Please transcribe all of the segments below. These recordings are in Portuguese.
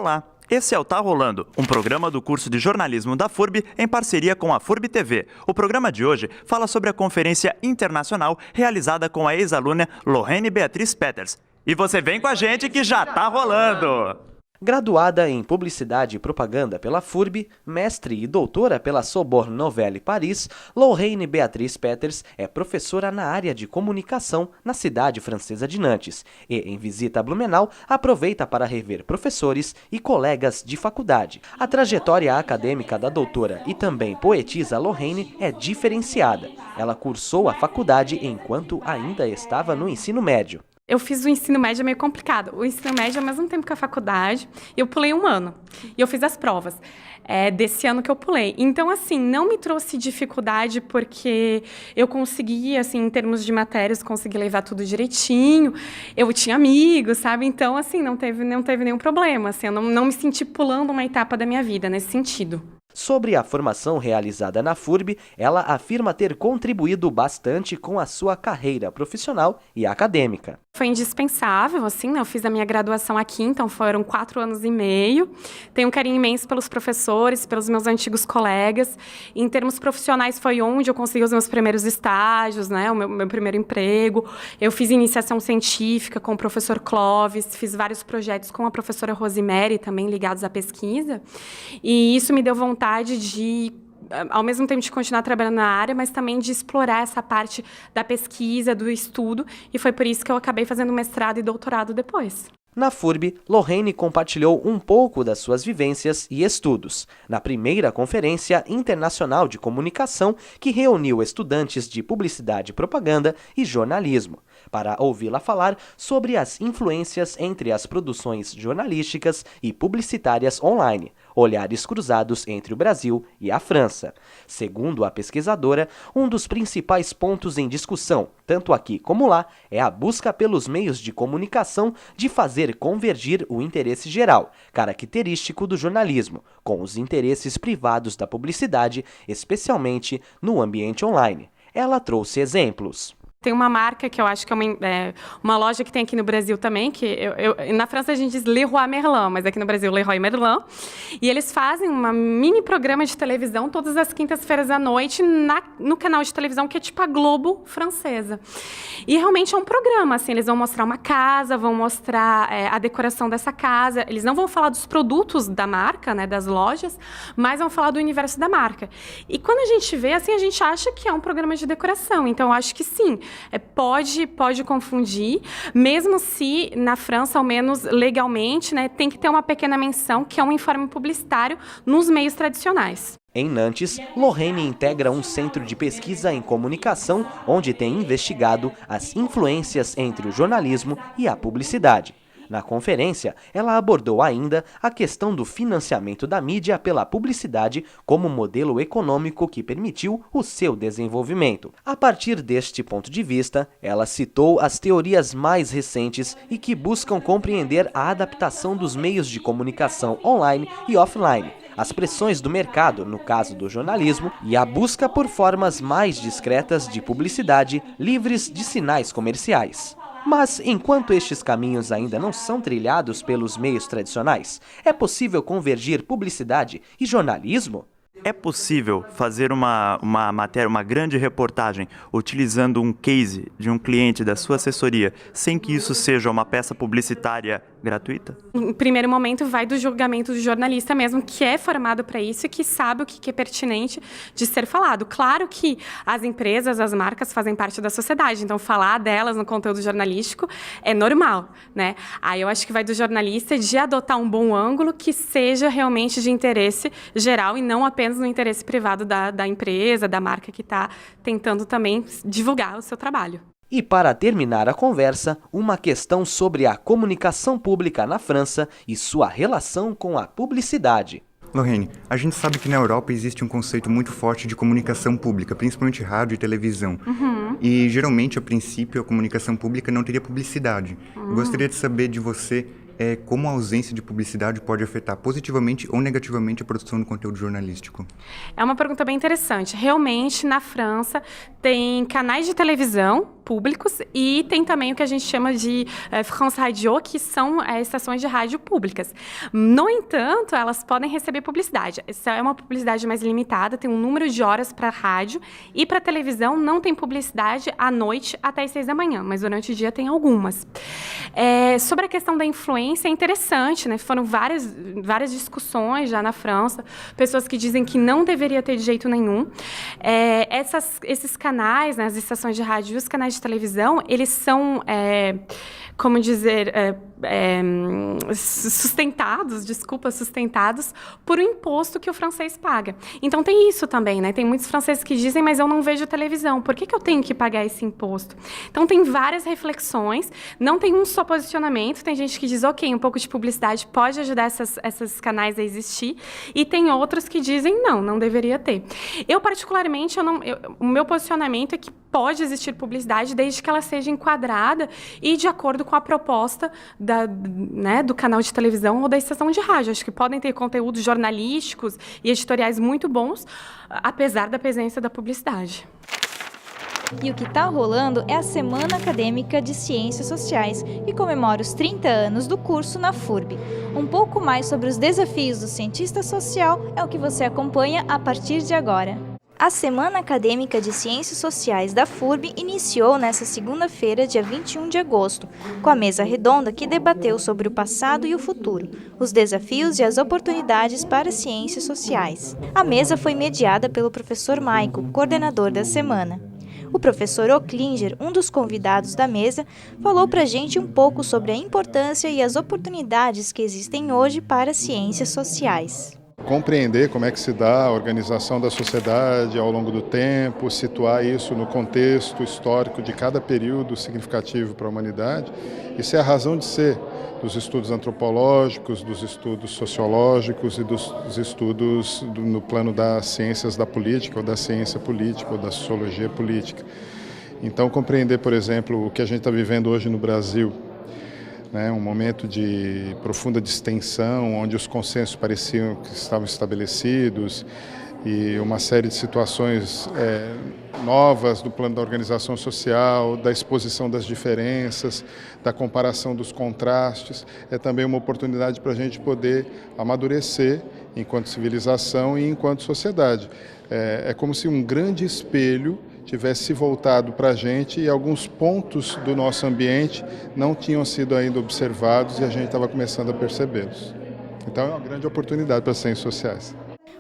Olá, esse é o Tá Rolando, um programa do curso de jornalismo da FURB em parceria com a FURB TV. O programa de hoje fala sobre a conferência internacional realizada com a ex-aluna Lorraine Beatriz Peters. E você vem com a gente que já tá rolando! Graduada em Publicidade e Propaganda pela FURB, mestre e doutora pela Sorbonne Nouvelle Paris, Lorraine Beatriz Peters é professora na área de comunicação na cidade francesa de Nantes e, em visita a Blumenau, aproveita para rever professores e colegas de faculdade. A trajetória acadêmica da doutora e também poetisa Lorraine é diferenciada. Ela cursou a faculdade enquanto ainda estava no ensino médio. Eu fiz o ensino médio meio complicado. O ensino médio ao mesmo tempo que a faculdade, eu pulei um ano. E eu fiz as provas desse ano que eu pulei. Então, assim, não me trouxe dificuldade porque eu consegui, assim, em termos de matérias, consegui levar tudo direitinho. Eu tinha amigos, sabe? Então, assim, não teve nenhum problema. Assim, eu não me senti pulando uma etapa da minha vida nesse sentido. Sobre a formação realizada na FURB, ela afirma ter contribuído bastante com a sua carreira profissional e acadêmica. Foi indispensável, assim, né? Eu fiz a minha graduação aqui, então foram 4 anos e meio. Tenho um carinho imenso pelos professores, pelos meus antigos colegas. Em termos profissionais, foi onde eu consegui os meus primeiros estágios, né? O meu primeiro emprego. Eu fiz iniciação científica com o professor Clóvis, fiz vários projetos com a professora Rosemary, também ligados à pesquisa. E isso me deu vontade de, ao mesmo tempo, de continuar trabalhando na área, mas também de explorar essa parte da pesquisa, do estudo, e foi por isso que eu acabei fazendo mestrado e doutorado depois. Na FURB, Lorraine compartilhou um pouco das suas vivências e estudos na primeira Conferência Internacional de Comunicação que reuniu estudantes de Publicidade, Propaganda e Jornalismo, para ouvi-la falar sobre as influências entre as produções jornalísticas e publicitárias online, olhares cruzados entre o Brasil e a França. Segundo a pesquisadora, um dos principais pontos em discussão, tanto aqui como lá, é a busca pelos meios de comunicação de fazer convergir o interesse geral, característico do jornalismo, com os interesses privados da publicidade, especialmente no ambiente online. Ela trouxe exemplos. Tem uma marca que eu acho que é uma loja que tem aqui no Brasil também, que na França a gente diz Leroy Merlin, mas aqui no Brasil Leroy Merlin. E eles fazem um mini programa de televisão todas as quintas-feiras à noite no canal de televisão que é tipo a Globo francesa. E realmente é um programa, assim, eles vão mostrar uma casa, vão mostrar a decoração dessa casa. Eles não vão falar dos produtos da marca, né, das lojas, mas vão falar do universo da marca. E quando a gente vê, assim, a gente acha que é um programa de decoração. Então, eu acho que sim. Pode confundir, mesmo se na França, ao menos legalmente, né, tem que ter uma pequena menção que é um informe publicitário nos meios tradicionais. Em Nantes, Lorraine integra um centro de pesquisa em comunicação onde tem investigado as influências entre o jornalismo e a publicidade. Na conferência, ela abordou ainda a questão do financiamento da mídia pela publicidade como modelo econômico que permitiu o seu desenvolvimento. A partir deste ponto de vista, ela citou as teorias mais recentes e que buscam compreender a adaptação dos meios de comunicação online e offline, as pressões do mercado, no caso do jornalismo, e a busca por formas mais discretas de publicidade livres de sinais comerciais. Mas, enquanto estes caminhos ainda não são trilhados pelos meios tradicionais, é possível convergir publicidade e jornalismo? É possível fazer uma matéria, uma grande reportagem, utilizando um case de um cliente da sua assessoria, sem que isso seja uma peça publicitária gratuita? Em primeiro momento, vai do julgamento do jornalista mesmo, que é formado para isso e que sabe o que é pertinente de ser falado. Claro que as empresas, as marcas fazem parte da sociedade, então falar delas no conteúdo jornalístico é normal, né? Aí eu acho que vai do jornalista de adotar um bom ângulo que seja realmente de interesse geral e não apenas no interesse privado da empresa, da marca que está tentando também divulgar o seu trabalho. E para terminar a conversa, uma questão sobre a comunicação pública na França e sua relação com a publicidade. Lorraine, a gente sabe que na Europa existe um conceito muito forte de comunicação pública, principalmente rádio e televisão. E geralmente, a princípio, a comunicação pública não teria publicidade. Eu gostaria de saber de você como a ausência de publicidade pode afetar positivamente ou negativamente a produção do conteúdo jornalístico. É uma pergunta bem interessante. Realmente, na França, Tem canais de televisão públicos e tem também o que a gente chama de France Radio, que são estações de rádio públicas. No entanto, elas podem receber publicidade. Essa é uma publicidade mais limitada, tem um número de horas para rádio, e para televisão não tem publicidade à noite até as 6 da manhã, mas durante o dia tem algumas. Sobre a questão da influência, é interessante, né? Foram várias discussões já na França, pessoas que dizem que não deveria ter de jeito nenhum. Esses canais, né, as estações de rádio e os canais de televisão, eles são, sustentados por um imposto que o francês paga. Então, tem isso também, né? Tem muitos franceses que dizem, mas eu não vejo televisão, por que eu tenho que pagar esse imposto? Então, tem várias reflexões, não tem um só posicionamento, tem gente que diz, ok, um pouco de publicidade pode ajudar esses canais a existir, e tem outros que dizem, não deveria ter. Eu, particularmente, o meu posicionamento é que pode existir publicidade desde que ela seja enquadrada e de acordo com a proposta do canal de televisão ou da estação de rádio. Acho que podem ter conteúdos jornalísticos e editoriais muito bons, apesar da presença da publicidade. E o que está rolando é a Semana Acadêmica de Ciências Sociais, que comemora os 30 anos do curso na FURB. Um pouco mais sobre os desafios do cientista social é o que você acompanha a partir de agora. A Semana Acadêmica de Ciências Sociais da FURB iniciou nesta segunda-feira, dia 21 de agosto, com a mesa redonda que debateu sobre o passado e o futuro, os desafios e as oportunidades para as ciências sociais. A mesa foi mediada pelo professor Maico, coordenador da semana. O professor Oclinger, um dos convidados da mesa, falou para a gente um pouco sobre a importância e as oportunidades que existem hoje para as ciências sociais. Compreender como é que se dá a organização da sociedade ao longo do tempo, situar isso no contexto histórico de cada período significativo para a humanidade, isso é a razão de ser dos estudos antropológicos, dos estudos sociológicos e dos estudos no plano das ciências da política, ou da ciência política, ou da sociologia política. Então, compreender, por exemplo, o que a gente está vivendo hoje no Brasil, né, um momento de profunda distensão, onde os consensos pareciam que estavam estabelecidos e uma série de situações novas do plano da organização social, da exposição das diferenças, da comparação dos contrastes, é também uma oportunidade para a gente poder amadurecer enquanto civilização e enquanto sociedade. É como se um grande espelho tivesse voltado para a gente e alguns pontos do nosso ambiente não tinham sido ainda observados e a gente estava começando a percebê-los. Então é uma grande oportunidade para as ciências sociais.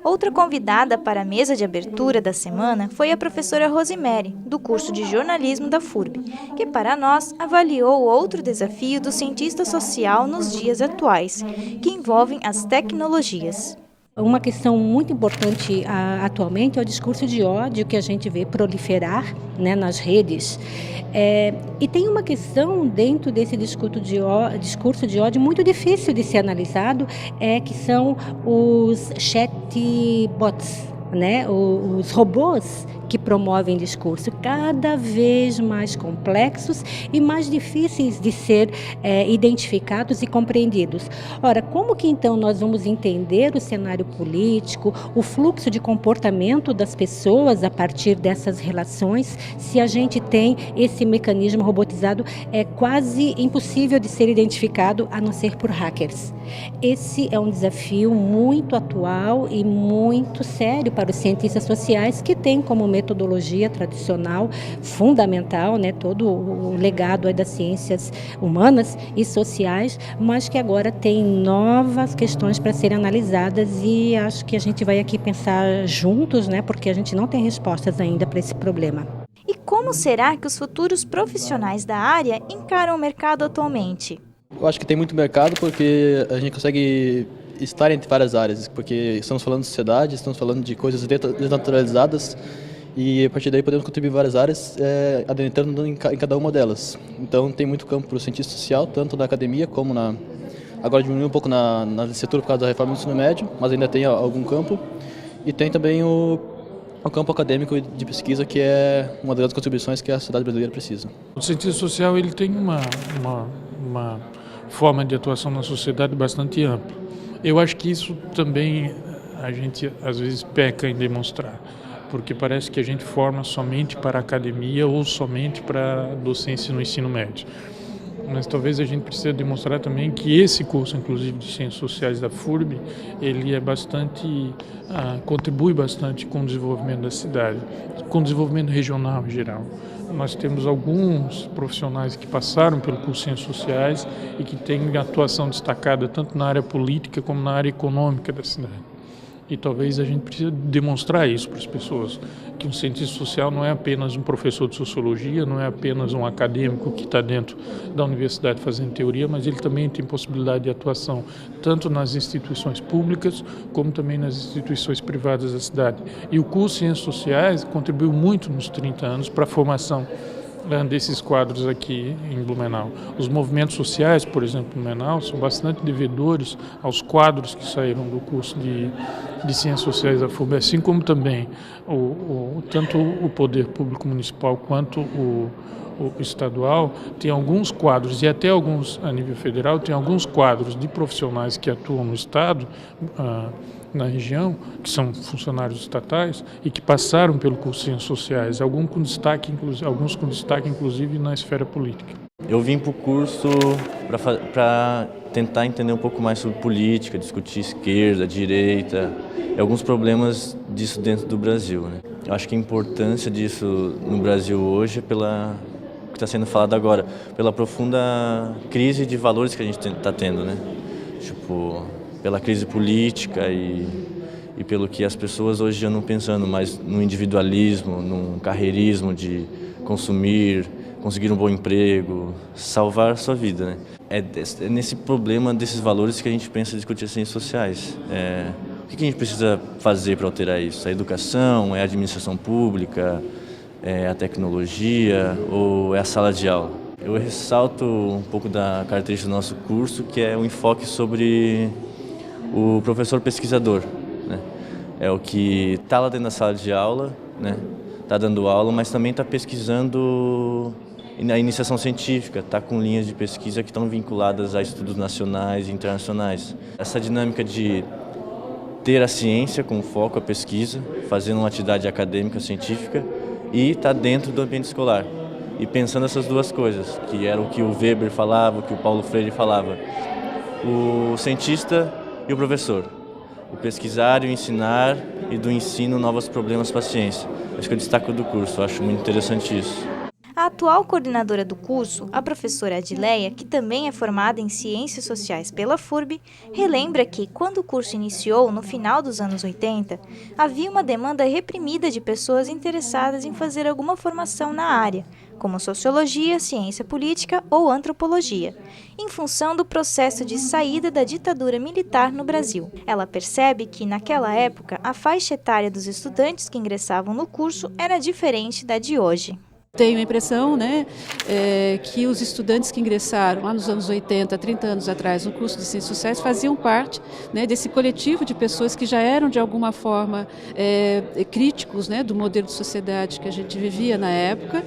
Outra convidada para a mesa de abertura da semana foi a professora Rosemary, do curso de jornalismo da FURB, que para nós avaliou outro desafio do cientista social nos dias atuais, que envolvem as tecnologias. Uma questão muito importante atualmente é o discurso de ódio que a gente vê proliferar, né, nas redes. E tem uma questão dentro desse discurso de ódio muito difícil de ser analisado, que são os chatbots, né, os robôs que promovem discurso cada vez mais complexos e mais difíceis de ser identificados e compreendidos. Ora, como que então nós vamos entender o cenário político, o fluxo de comportamento das pessoas a partir dessas relações, se a gente tem esse mecanismo robotizado quase impossível de ser identificado a não ser por hackers? Esse é um desafio muito atual e muito sério para os cientistas sociais, que têm como metodologia tradicional fundamental, né, todo o legado das ciências humanas e sociais, mas que agora tem novas questões para serem analisadas, e acho que a gente vai aqui pensar juntos, né, porque a gente não tem respostas ainda para esse problema. E como será que os futuros profissionais da área encaram o mercado atualmente? Eu acho que tem muito mercado porque a gente consegue estar entre várias áreas, porque estamos falando de sociedade, estamos falando de coisas desnaturalizadas, e a partir daí podemos contribuir em várias áreas, adentrando em cada uma delas. Então tem muito campo para o cientista social, tanto na academia como agora diminuiu um pouco na licenciatura por causa da reforma do ensino médio, mas ainda tem algum campo. E tem também o campo acadêmico de pesquisa, que é uma das contribuições que a sociedade brasileira precisa. O cientista social ele tem uma forma de atuação na sociedade bastante ampla. Eu acho que isso também a gente às vezes peca em demonstrar. porque parece que a gente forma somente para a academia ou somente para a docência no ensino médio. Mas talvez a gente precise demonstrar também que esse curso, inclusive de Ciências Sociais da FURB, ele é bastante, contribui bastante com o desenvolvimento da cidade, com o desenvolvimento regional em geral. Nós temos alguns profissionais que passaram pelo curso de Ciências Sociais e que têm atuação destacada tanto na área política como na área econômica da cidade. E talvez a gente precise demonstrar isso para as pessoas, que um cientista social não é apenas um professor de sociologia, não é apenas um acadêmico que está dentro da universidade fazendo teoria, mas ele também tem possibilidade de atuação tanto nas instituições públicas como também nas instituições privadas da cidade. E o curso de Ciências Sociais contribuiu muito nos 30 anos para a formação desses quadros aqui em Blumenau. Os movimentos sociais, por exemplo, em Blumenau, são bastante devedores aos quadros que saíram do curso de Ciências Sociais da FURB, assim como também tanto o poder público municipal quanto o estadual tem alguns quadros, e até alguns a nível federal, tem alguns quadros de profissionais que atuam no estado, na região, que são funcionários estatais e que passaram pelo curso de Ciências Sociais, alguns com destaque inclusive na esfera política. Eu vim para o curso para tentar entender um pouco mais sobre política, discutir esquerda, direita, e alguns problemas disso dentro do Brasil, né? Eu acho que a importância disso no Brasil hoje é pela que está sendo falado agora, pela profunda crise de valores que a gente está tendo, né? Tipo, pela crise política e pelo que as pessoas hoje andam pensando mais no individualismo, num carreirismo de consumir, conseguir um bom emprego, salvar sua vida, né? É nesse problema desses valores que a gente pensa em discutir as ciências sociais. O que a gente precisa fazer para alterar isso? A educação, é a administração pública, é a tecnologia ou é a sala de aula? Eu ressalto um pouco da característica do nosso curso, que é o enfoque sobre o professor pesquisador, né? É o que está lá dentro da sala de aula, né? Está dando aula, mas também está pesquisando na iniciação científica, está com linhas de pesquisa que estão vinculadas a estudos nacionais e internacionais. Essa dinâmica de ter a ciência como foco, a pesquisa, fazendo uma atividade acadêmica, científica e está dentro do ambiente escolar. E pensando essas duas coisas, que era o que o Weber falava, o que o Paulo Freire falava. O cientista e o professor. O pesquisar e o ensinar, e do ensino novos problemas para a ciência. Acho que eu destaco do curso, acho muito interessante isso. A atual coordenadora do curso, a professora Adileia, que também é formada em Ciências Sociais pela FURB, relembra que, quando o curso iniciou, no final dos anos 80, havia uma demanda reprimida de pessoas interessadas em fazer alguma formação na área, como sociologia, ciência política ou antropologia, em função do processo de saída da ditadura militar no Brasil. Ela percebe que, naquela época, a faixa etária dos estudantes que ingressavam no curso era diferente da de hoje. Tenho a impressão, né, que os estudantes que ingressaram lá nos anos 80, 30 anos atrás, no curso de Ciências Sociais, faziam parte, né, desse coletivo de pessoas que já eram, de alguma forma, críticos, né, do modelo de sociedade que a gente vivia na época,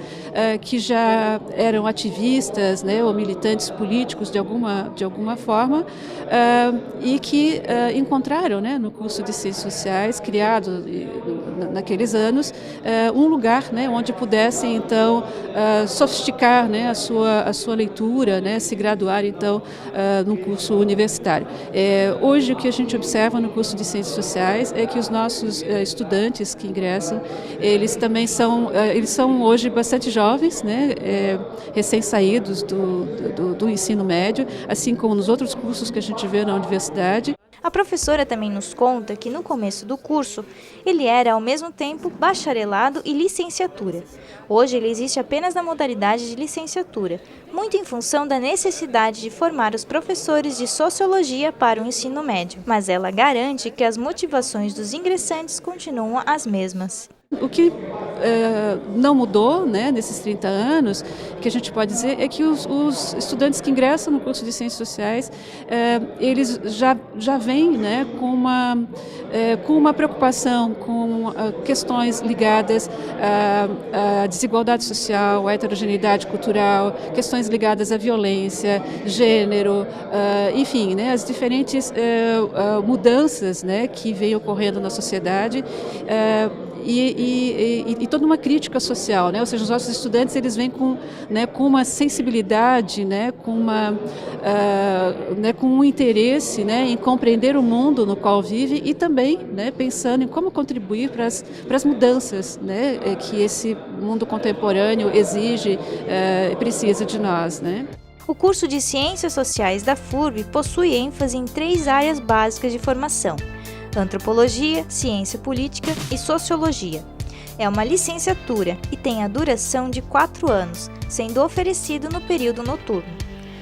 que já eram ativistas, né, ou militantes políticos de alguma forma, e que encontraram, né, no curso de Ciências Sociais, criado naqueles anos, um lugar, né, onde pudessem, então, sofisticar, né, a sua leitura, né, se graduar, então, no curso universitário. Hoje, o que a gente observa no curso de Ciências Sociais é que os nossos estudantes que ingressam, eles também são hoje bastante jovens, né, recém-saídos do ensino médio, assim como nos outros cursos que a gente vê na universidade. A professora também nos conta que no começo do curso, ele era ao mesmo tempo bacharelado e licenciatura. Hoje ele existe apenas na modalidade de licenciatura, muito em função da necessidade de formar os professores de sociologia para o ensino médio. Mas ela garante que as motivações dos ingressantes continuam as mesmas. O que não mudou, né, nesses 30 anos, que a gente pode dizer, é que os estudantes que ingressam no curso de Ciências Sociais, eles já vêm, né, com uma preocupação com questões ligadas à desigualdade social, à heterogeneidade cultural, questões ligadas à violência, gênero, enfim, né, as diferentes mudanças, né, que vêm ocorrendo na sociedade, e toda uma crítica social, né? Ou seja, os nossos estudantes eles vêm com uma sensibilidade, com um interesse, em compreender o mundo no qual vive e também, pensando em como contribuir para as mudanças, que esse mundo contemporâneo exige e precisa de nós, O curso de Ciências Sociais da FURB possui ênfase em 3 áreas básicas de formação: Antropologia, Ciência Política e Sociologia. É uma licenciatura e tem a duração de 4 anos, sendo oferecido no período noturno.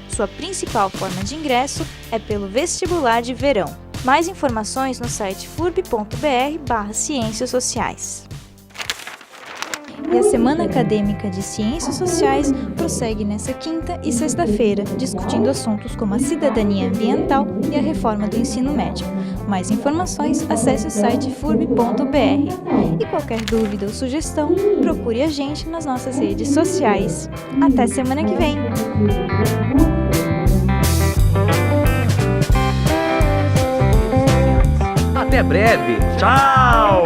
Sua principal forma de ingresso é pelo vestibular de verão. Mais informações no site furb.br/ciências sociais. E a Semana Acadêmica de Ciências Sociais prossegue nesta quinta e sexta-feira, discutindo assuntos como a cidadania ambiental e a reforma do ensino médio. Mais informações, acesse o site furb.br. E qualquer dúvida ou sugestão, procure a gente nas nossas redes sociais. Até semana que vem! Até breve! Tchau!